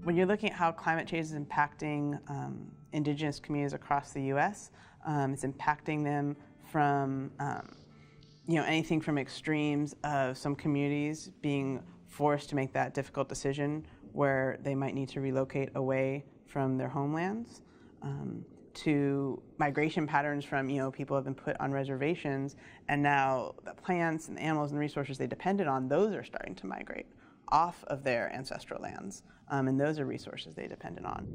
When you're looking at how climate change is impacting indigenous communities across the U.S., it's impacting them from anything from extremes of some communities being forced to make that difficult decision where they might need to relocate away from their homelands, to migration patterns from people have been put on reservations, and now the plants and the animals and resources they depended on, those are starting to migrate off of their ancestral lands, and those are resources they depended on.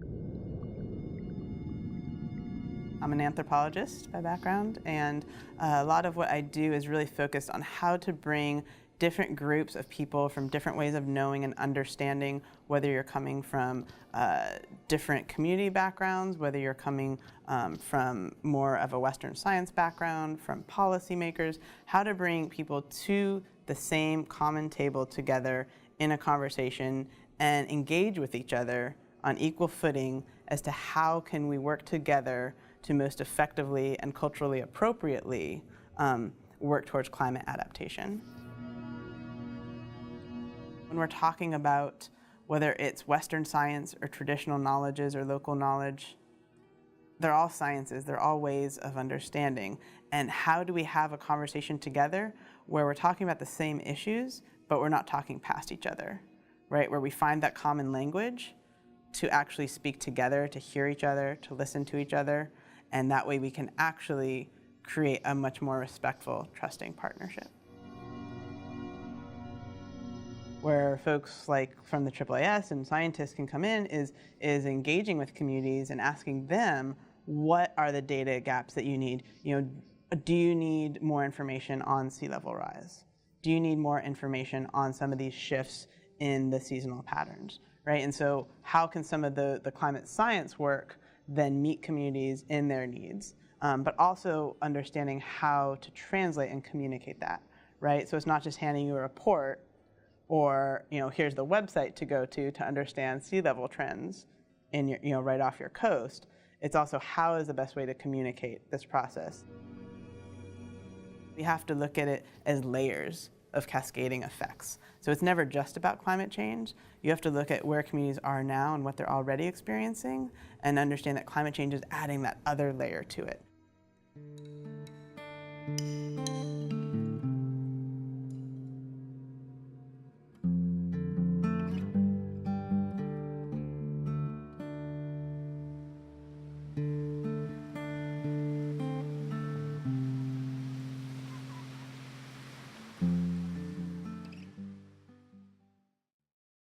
I'm an anthropologist by background, and a lot of what I do is really focused on how to bring different groups of people from different ways of knowing and understanding, whether you're coming from different community backgrounds, whether you're coming from more of a Western science background, from policymakers, how to bring people to the same common table together in a conversation and engage with each other on equal footing as to how can we work together to most effectively and culturally appropriately work towards climate adaptation. When we're talking about whether it's Western science or traditional knowledges or local knowledge, they're all sciences, they're all ways of understanding. And how do we have a conversation together where we're talking about the same issues, but we're not talking past each other, right? Where we find that common language to actually speak together, to hear each other, to listen to each other, and that way we can actually create a much more respectful, trusting partnership. Where folks like from the AAAS and scientists can come in is engaging with communities and asking them, what are the data gaps that you need? Do you need more information on sea level rise? Do you need more information on some of these shifts in the seasonal patterns, right? And so how can some of the climate science work then meet communities in their needs, but also understanding how to translate and communicate that, right? So it's not just handing you a report or here's the website to go to understand sea level trends in your right off your coast. It's also how is the best way to communicate this process. We have to look at it as layers of cascading effects. So it's never just about climate change. You have to look at where communities are now and what they're already experiencing and understand that climate change is adding that other layer to it.